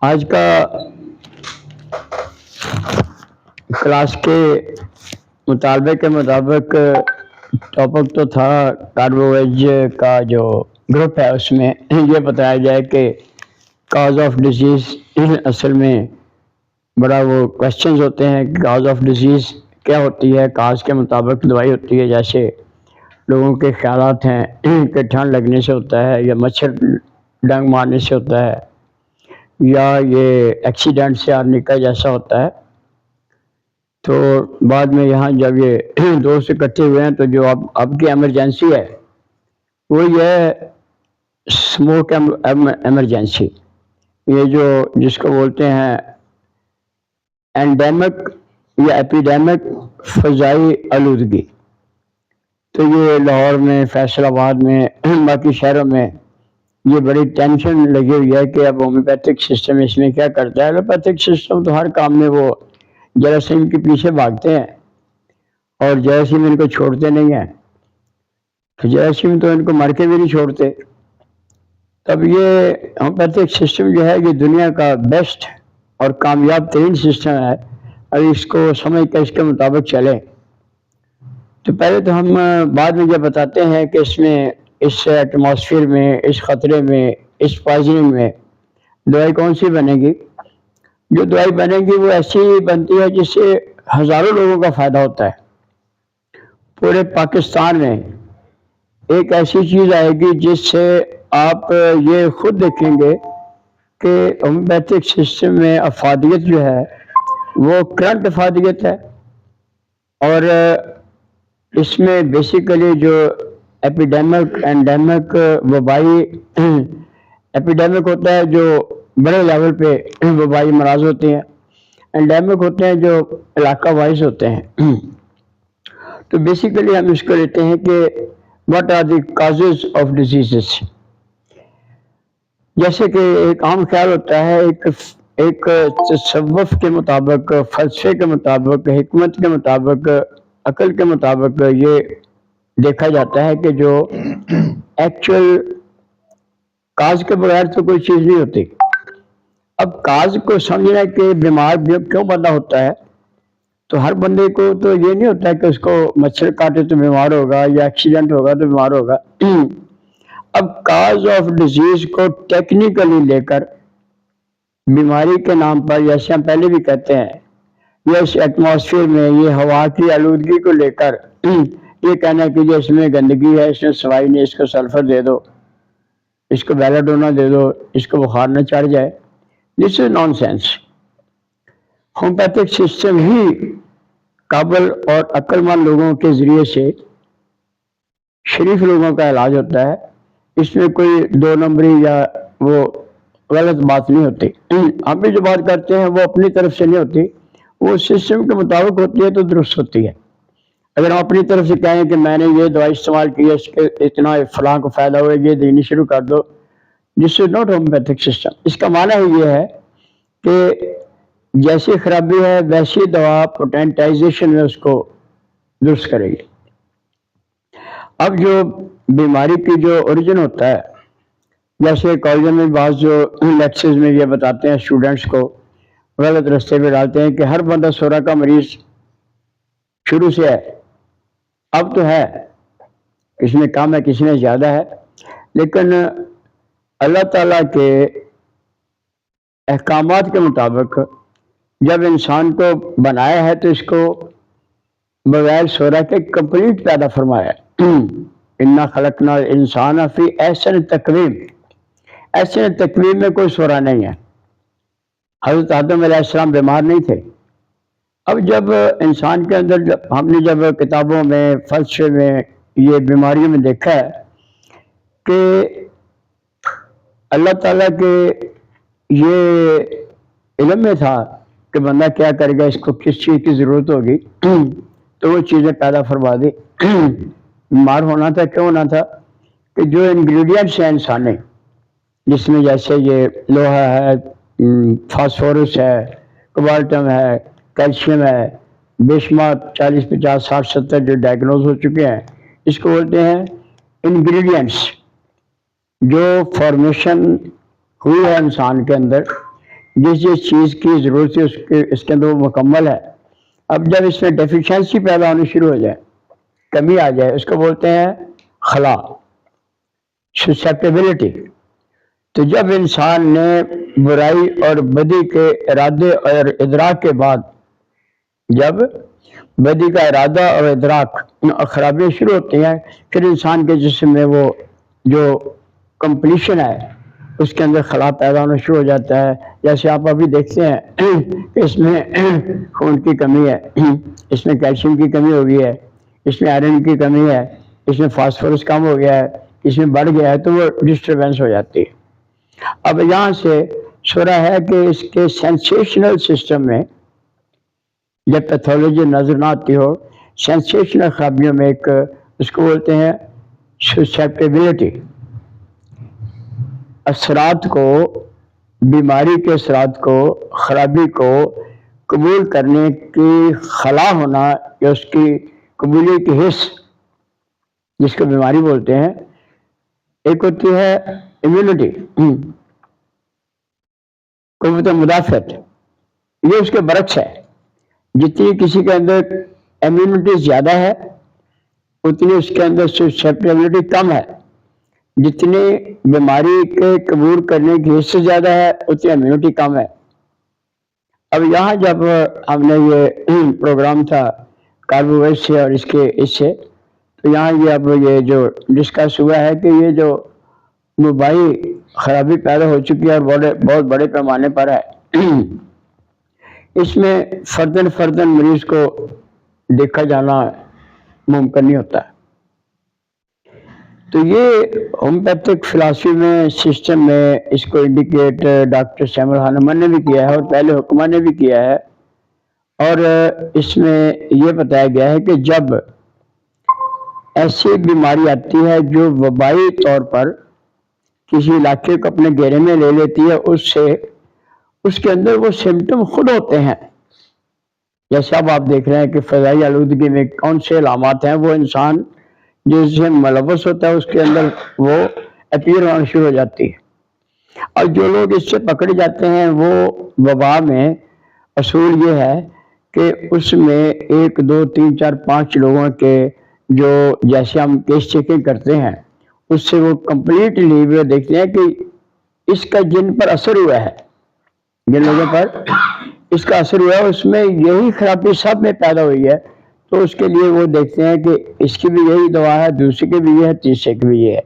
آج کا کلاس کے مطالبے کے مطابق ٹاپک تو تھا کاربویج کا جو گروپ ہے، اس میں یہ بتایا جائے کہ کاز آف ڈیزیز اصل میں بڑا وہ کوشچنز ہوتے ہیں کہ کاز آف ڈیزیز کیا ہوتی ہے، کاز کے مطابق دوائی ہوتی ہے، جیسے لوگوں کے خیالات ہیں کہ ٹھنڈ لگنے سے ہوتا ہے، یا مچھر ڈنگ مارنے سے ہوتا ہے، یا یہ ایکسیڈنٹ سے آدمی کا جیسا ہوتا ہے۔ تو بعد میں یہاں جب یہ دوست اکٹھے ہوئے ہیں تو جو اب کی ایمرجنسی ہے وہ یہ ہے اسموک ایمرجنسی، یہ جو جس کو بولتے ہیں اینڈیمک یا ایپیڈیمک فضائی آلودگی۔ تو یہ لاہور میں، فیصل آباد میں، باقی شہروں میں یہ بڑی ٹینشن لگی ہوئی ہے کہ اب ہومیوپیتھک سسٹم اس میں کیا کرتا ہے۔ ایلوپیتھک سسٹم تو ہر کام میں وہ جراثیم کے پیچھے بھاگتے ہیں اور جراثیم ان کو چھوڑتے نہیں ہیں، تو جراثیم تو ان کو مر کے بھی نہیں چھوڑتے۔ تب یہ ہومیوپیتھک سسٹم جو ہے یہ دنیا کا بیسٹ اور کامیاب ترین سسٹم ہے، اور اس کو سمجھ کر اس کے مطابق چلیں۔ تو پہلے تو ہم بعد میں یہ بتاتے ہیں کہ اس میں، اس ایٹماسفیئر میں، اس خطرے میں، اس پوائزننگ میں دوائی کون سی بنے گی۔ جو دوائی بنے گی وہ ایسی بنتی ہے جس سے ہزاروں لوگوں کا فائدہ ہوتا ہے۔ پورے پاکستان میں ایک ایسی چیز آئے گی جس سے آپ یہ خود دیکھیں گے کہ ہومیوپیتھک سسٹم میں افادیت جو ہے وہ کرنٹ افادیت ہے، اور اس میں بیسیکلی جو ایپیڈیمک اینڈیمک وبائی ایپیڈیمک ہوتا ہے جو بڑے لیول پہ وبائی امراض ہوتے ہیں، اینڈیمک ہوتے ہیں جو علاقہ وائز ہوتے ہیں۔ تو بیسیکلی ہم اس کو لیتے ہیں کہ what are the causes of diseases. جیسے کہ ایک عام خیال ہوتا ہے، ایک تصوف کے مطابق، فلسفے کے مطابق، حکمت کے مطابق، عقل کے مطابق یہ دیکھا جاتا ہے کہ جو ایکچوئل کاز کے بغیر تو کوئی چیز نہیں ہوتی۔ اب کاز کو سمجھنا کہ بیمار کیوں بندہ ہوتا ہے، تو ہر بندے کو تو یہ نہیں ہوتا ہے کہ اس کو مچھر کاٹے تو بیمار ہوگا یا ایکسیڈنٹ ہوگا تو بیمار ہوگا۔ اب کاز آف ڈیزیز کو ٹیکنیکلی لے کر بیماری کے نام پر، جیسے ہم پہلے بھی کہتے ہیں، یہ اس ایٹماسفیئر میں یہ ہوا کی آلودگی کو لے کر یہ کہنا کہ جو اس میں گندگی ہے، اس میں صفائی نہیں، اس کو سلفر دے دو، اس کو بیلاڈونا دے دو، اس کو بخار نہ چڑھ جائے، دس از نان سینس۔ ہومیوپیتھک سسٹم ہی قابل اور عقل مند لوگوں کے ذریعے سے شریف لوگوں کا علاج ہوتا ہے، اس میں کوئی دو نمبری یا وہ غلط بات نہیں ہوتی۔ ہم بھی جو بات کرتے ہیں وہ اپنی طرف سے نہیں ہوتی، وہ سسٹم کے مطابق ہوتی ہے تو درست ہوتی ہے۔ اگر ہم اپنی طرف سے کہیں کہ میں نے یہ دوائی استعمال کی ہے، اس کے اتنا فلاں کو فائدہ ہوئے، یہ دینی شروع کر دو، جس سے ناٹ ہومیوپیتھک سسٹم۔ اس کا معنی ہی یہ ہے کہ جیسی خرابی ہے ویسی دوا پوٹینٹائزیشن میں اس کو درست کرے گی۔ اب جو بیماری کی جو اوریجن ہوتا ہے، جیسے کالجوں میں بعض جو لیکچرز میں یہ بتاتے ہیں اسٹوڈنٹس کو، غلط رستے پہ ڈالتے ہیں کہ ہر بندہ سورا کا مریض شروع سے ہے۔ اب تو ہے، کسی میں کم ہے، کسی میں زیادہ ہے، لیکن اللہ تعالیٰ کے احکامات کے مطابق جب انسان کو بنایا ہے تو اس کو بغیر سورا کے کمپلیٹ پیدا فرمایا ہے۔ انا خلقنا الانسان فی احسن تقویم، احسن تقویم میں کوئی سورا نہیں ہے۔ حضرت آدم علیہ السلام بیمار نہیں تھے۔ اب جب انسان کے اندر ہم نے جب کتابوں میں، فلسفے میں، یہ بیماریوں میں دیکھا ہے کہ اللہ تعالیٰ کے یہ علم میں تھا کہ بندہ کیا کرے گا، اس کو کس چیز کی ضرورت ہوگی، تو وہ چیزیں پیدا فرما دی۔ بیمار ہونا تھا، کیوں ہونا تھا کہ جو انگریڈینٹس ہیں انسانی، جس میں جیسے یہ لوہا ہے، فاسفورس ہے، کوبالٹم ہے، کیلشیم ہے، بے شمار 40 50 60 70 جو ڈائگنوز ہو چکے ہیں، اس کو بولتے ہیں انگریڈینٹس۔ جو فارمیشن ہوئی ہے انسان کے اندر، جس جس چیز کی ضرورت ہے اس کے اندر وہ مکمل ہے. اب جب اس میں ڈیفیشنسی پیدا ہونی شروع ہو جائے، کمی آ جائے، اس کو بولتے ہیں خلا، سسیپٹیبلٹی. تو جب انسان نے برائی اور بدی کے ارادے اور ادراک کے بعد، جب بدی کا ارادہ اور ادراک خرابیاں شروع ہوتی ہیں، پھر انسان کے جسم میں وہ جو کمپلیشن ہے اس کے اندر خلا پیدا ہونا شروع ہو جاتا ہے. جیسے آپ ابھی دیکھتے ہیں کہ اس میں خون کی کمی ہے، اس میں کیلشیم کی کمی ہو گئی ہے، اس میں آئرن کی کمی ہے، اس میں فاسفورس کم ہو گیا ہے، اس میں بڑھ گیا ہے، تو وہ ڈسٹربینس ہو جاتی ہے. اب یہاں سے سورہ ہے کہ اس کے سینسیشنل سسٹم میں جب پیتھولوجی نظر نہ آتی ہو، سینسیشنل خرابیوں میں ایک اس کو بولتے ہیں سسیپٹیبلٹی. اثرات کو، بیماری کے اثرات کو، خرابی کو قبول کرنے کی خلا ہونا یا اس کی قبولیت کی حص، جس کو بیماری بولتے ہیں. ایک ہوتی ہے امیونٹی، قوت مدافعت، یہ اس کے برعکس ہے. جتنی کسی کے اندر امیونٹی زیادہ ہے اتنی اس کے اندر سسیپٹیبلٹی کم ہے. جتنی بیماری کے قبول کرنے کی حص زیادہ ہے اتنی امیونٹی کم ہے. اب یہاں جب ہم نے یہ پروگرام تھا کاربویٹ سے اور اس سے، تو یہاں یہ اب یہ جو ڈسکس ہوا ہے کہ یہ جو وبائی خرابی پیدا ہو چکی ہے اور بہت بڑے پیمانے پر ہے، اس میں فردن فردن مریض کو دیکھا جانا ممکن نہیں ہوتا. تو یہ ہومیوپیتھک فلاسفی میں، سسٹم میں اس کو انڈیکیٹ ڈاکٹر سیمول ہانمن نے بھی کیا ہے اور پہلے حکمہ نے بھی کیا ہے. اور اس میں یہ بتایا گیا ہے کہ جب ایسی بیماری آتی ہے جو وبائی طور پر کسی علاقے کو اپنے گھیرے میں لے لیتی ہے، اس کے اندر وہ سمٹم خود ہوتے ہیں. جیسے اب آپ دیکھ رہے ہیں کہ فضائی آلودگی میں کون سے علامات ہیں، وہ انسان جس سے ملوث ہوتا ہے اس کے اندر وہ اپیئر ہونا شروع ہو جاتی ہے. اور جو لوگ اس سے پکڑے جاتے ہیں وہ وبا میں اصول یہ ہے کہ اس میں 1 2 3 4 5 لوگوں کے جو جیسے ہم کیس چیکنگ کرتے ہیں اس سے وہ کمپلیٹلی وہ دیکھتے ہیں کہ اس کا جن پر اثر ہوا ہے، جن لوگوں پر اس کا اثر ہوا ہے اس میں یہی خرابی سب میں پیدا ہوئی ہے، تو اس کے لیے وہ دیکھتے ہیں کہ اس کی بھی یہی دوا ہے، دوسرے کی بھی یہ ہے، تیسرے کی بھی یہ ہے.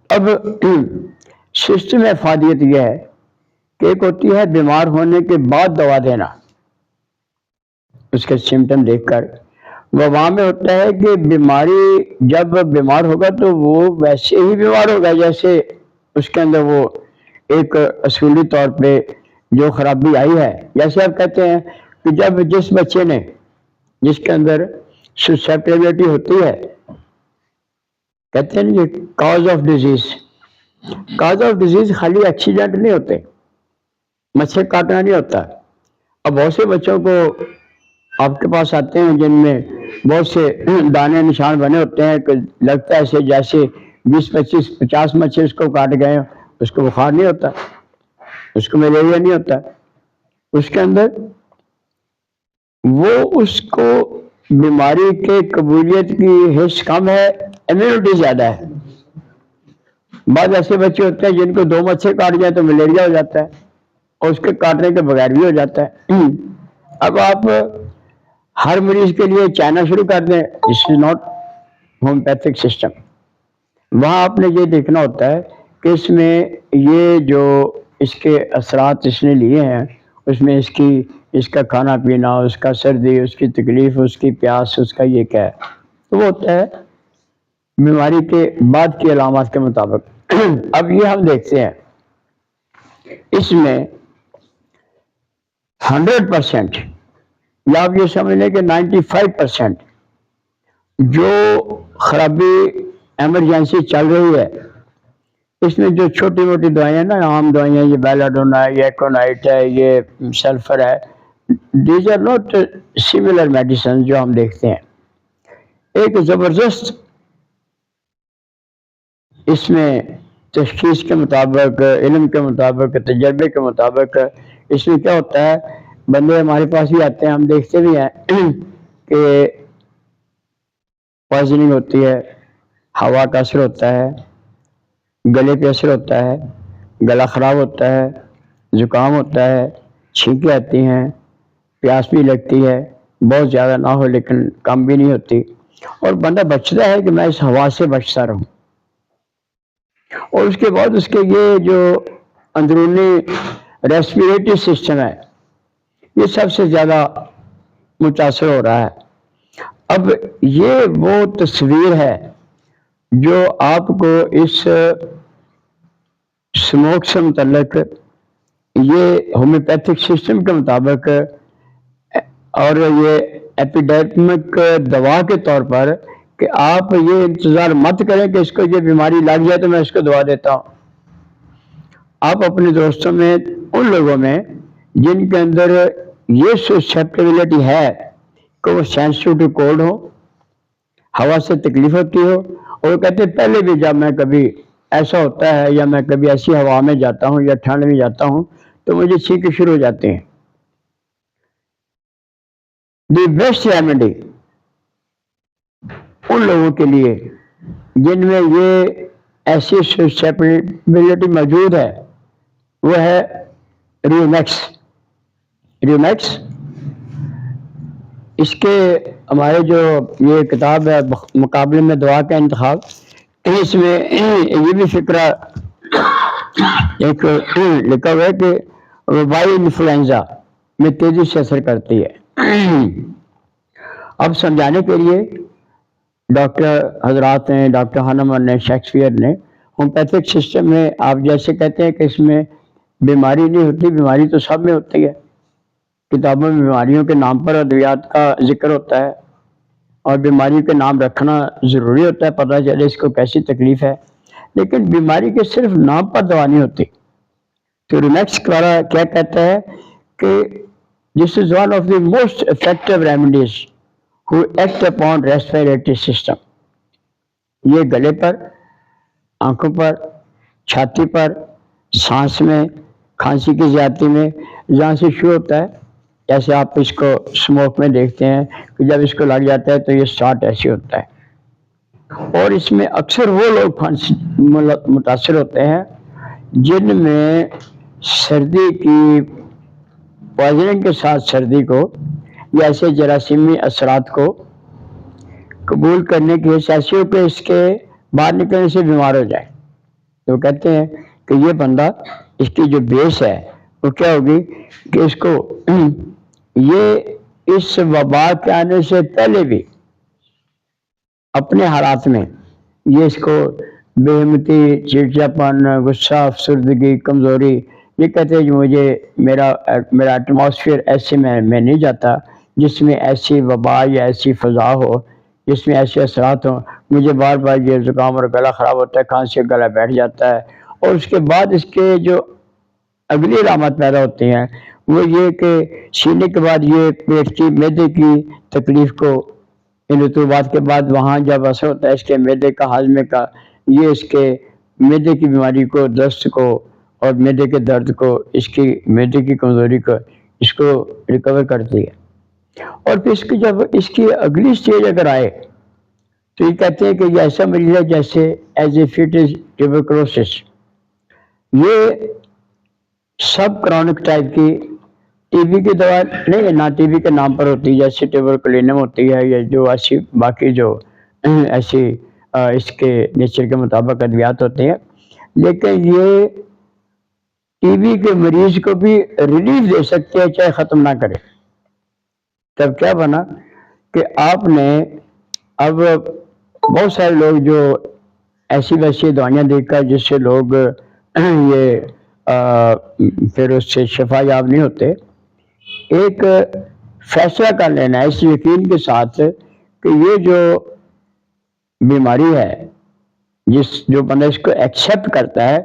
اب سسٹم افادیت یہ ہے کہ ایک ہوتی ہے بیمار ہونے کے بعد دوا دینا اس کے سمٹم دیکھ کر. وبا میں ہوتا ہے کہ بیماری جب بیمار ہوگا تو وہ ویسے ہی بیمار ہوگا جیسے اس کے اندر وہ ایک اصولی طور پہ جو خرابی آئی ہے. جیسے آپ کہتے ہیں کہ جب جس بچے نے جس کے اندر سسیپٹیبلٹی ہوتی ہے، کہتے ہیں یہ cause of disease. Cause of disease خالی ایکسیڈنٹ نہیں ہوتے، مچھر کاٹنا نہیں ہوتا. اب بہت سے بچوں کو آپ کے پاس آتے ہیں جن میں بہت سے دانے نشان بنے ہوتے ہیں کہ لگتا ہے ایسے جیسے 20 25 50 مچھر اس کو کاٹ گئے، اس کو بخار نہیں ہوتا، اس کو ملیریا نہیں ہوتا. اس کے اندر وہ اس کو بیماری کے قبولیت کی حص کم ہے، امیونٹی زیادہ ہے. بعض ایسے بچے ہوتے ہیں جن کو 2 مچھر کاٹ جائے تو ملیریا ہو جاتا ہے اور اس کے کاٹنے کے بغیر بھی ہو جاتا ہے. اب آپ ہر مریض کے لیے چائنا شروع کر دیں، دس از ناٹ ہومیوپیتھک سسٹم. وہاں آپ نے یہ دیکھنا ہوتا ہے کہ اس میں یہ جو اس کے اثرات اس نے لیے ہیں اس میں اس کا کھانا پینا، اس کا سردی، اس کی تکلیف، اس کی پیاس، اس کا یہ کیا ہے، تو وہ ہوتا ہے بیماری کے بعد کی علامات کے مطابق. اب یہ ہم دیکھتے ہیں اس میں 100% یا آپ یہ سمجھ لیں کہ 95% جو خرابی ایمرجنسی چل رہی ہے اس میں جو چھوٹی موٹی دوائیں نا، عام دوائیں، یہ بیلاڈونا ہے، یہ ایکونائٹ ہے، یہ سلفر ہے، these are not similar medicine جو ہم دیکھتے ہیں. ایک زبردست اس میں تشخیص کے مطابق، علم کے مطابق، تجربے کے مطابق اس میں کیا ہوتا ہے، بندے ہمارے پاس بھی آتے ہیں، ہم دیکھتے بھی ہیں کہ پوائزننگ ہوتی ہے، ہوا کا اثر ہوتا ہے، گلے پہ اثر ہوتا ہے، گلا خراب ہوتا ہے، زکام ہوتا ہے، چھینکیں آتی ہیں، پیاس بھی لگتی ہے، بہت زیادہ نہ ہو لیکن کم بھی نہیں ہوتی، اور بندہ بچتا ہے کہ میں اس ہوا سے بچتا رہوں. اور اس کے بعد اس کے یہ جو اندرونی ریسپیریٹری سسٹم ہے یہ سب سے زیادہ متاثر ہو رہا ہے. اب یہ وہ تصویر ہے جو آپ کو اس سموک سے متعلق یہ ہومیوپیتھک سسٹم کے مطابق اور یہ ایپیڈیمک دوا کے طور پر کہ آپ یہ انتظار مت کریں کہ اس کو یہ بیماری لگ جائے تو میں اس کو دوا دیتا ہوں. آپ اپنے دوستوں میں ان لوگوں میں جن کے اندر یہ سسپٹیبلٹی ہے کہ وہ سینسٹیو ٹو کولڈ ہو، ہوا سے تکلیف ہوتی ہو، اور وہ کہتے ہیں پہلے بھی جب میں کبھی ایسا ہوتا ہے یا میں کبھی ایسی ہوا میں جاتا ہوں یا ٹھنڈ میں جاتا ہوں تو مجھے چھینکیں شروع ہو جاتے ہیں. دی بیسٹ ریمیڈی ان لوگوں کے لیے جن میں یہ ایسی سسپٹیبلٹی موجود ہے وہ ہے ریومیکس. ریومیکس اس کے ہمارے جو یہ کتاب ہے مقابلے میں دعا کا انتخاب، اس میں یہ بھی فکرہ ایک لکھا ہوا ہے کہ وبائی انفلوئنزا میں تیزی سے اثر کرتی ہے. اب سمجھانے کے لیے ڈاکٹر حضرات نے، ڈاکٹر ہانمن نے، شیکسپیئر نے ہومیوپیتھک سسٹم میں آپ جیسے کہتے ہیں کہ اس میں بیماری نہیں ہوتی، بیماری تو سب میں ہوتی ہے. کتابوں میں بیماریوں کے نام پر ادویات کا ذکر ہوتا ہے اور بیماری کے نام رکھنا ضروری ہوتا ہے، پتہ چلے اس کو کیسی تکلیف ہے، لیکن بیماری کے صرف نام پر دوا نہیں ہوتی. تو ریمیکس کیا کہتا ہے کہ this is one of the most effective remedies who act upon respiratory system. یہ گلے پر، آنکھوں پر، چھاتی پر، سانس میں، کھانسی کی زیادتی میں جہاں سے شروع ہوتا ہے، جیسے آپ اس کو سموک میں دیکھتے ہیں کہ جب اس کو لگ جاتا ہے تو یہ اسٹارٹ ایسے ہوتا ہے. اور اس میں اکثر وہ لوگ متاثر ہوتے ہیں جن میں سردی کی پوائزننگ کے ساتھ سردی کو یا ایسے جراثیمی اثرات کو قبول کرنے کی ایسی ہو کہ اس کے باہر نکلنے سے بیمار ہو جائے. تو کہتے ہیں کہ یہ بندہ اس کی جو بیس ہے وہ کیا ہوگی کہ اس کو یہ اس وبا کے آنے سے پہلے بھی اپنے حالات میں یہ اس کو بے ہمتی، چڑچڑاپن، غصہ، افسردگی، کمزوری، یہ کہتے ہیں کہ مجھے میرا ایٹماسفیئر ایسے میں نہیں جاتا جس میں ایسی وبا یا ایسی فضا ہو، جس میں ایسے اثرات ہوں. مجھے بار بار یہ زکام اور گلا خراب ہوتا ہے، کھانسی سے گلا بیٹھ جاتا ہے، اور اس کے بعد اس کے جو اگلی علامات پیدا ہوتی ہیں وہ یہ کہ سینے کے بعد یہ پیٹ کی، معدے کی تکلیف کو، ان رطوبات کے بعد وہاں جب اثر ہوتا ہے اس کے معدے کا، ہاضمے کا، یہ اس کے معدے کی بیماری کو، دست کو اور معدے کے درد کو، اس کی معدے کی کمزوری کو، اس کو ریکور کرتی ہے. اور پھر اس کی جب اس کی اگلی سٹیج اگر آئے تو یہ کہتے ہیں کہ یہ ایسا مریض ہے جیسے as a fit is tuberculosis. یہ سب کرونک ٹائپ کی ٹی بی کی دوا نہیں، نہ ٹی بی کے نام پر ہوتی ہے جیسے ٹیوبرکلینم ہوتی ہے یا جو ایسی باقی جو ایسی اس کے نیچر کے مطابق ادویات ہوتے ہیں، لیکن یہ ٹی بی کے مریض کو بھی ریلیف دے سکتے ہیں چاہے ختم نہ کرے. تب کیا بنا کہ آپ نے اب بہت سارے لوگ جو ایسی ویسی دوائیاں دے کر جس سے لوگ یہ پھر اس سے شفا یاب نہیں ہوتے، ایک فیصلہ کر لینا ہے اس یقین کے ساتھ کہ یہ جو بیماری ہے، جو بندہ اس کو ایکسیپٹ کرتا ہے،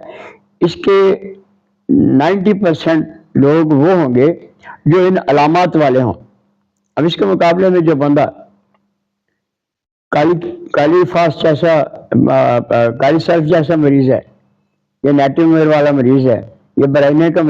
اس کے 90% لوگ وہ ہوں گے جو ان علامات والے ہوں. اب اس کے مقابلے میں جو بندہ کالی فاس جیسا، کالی سرف جیسا مریض ہے، یہ نیٹو میر والا مریض ہے، یہ برائنے کا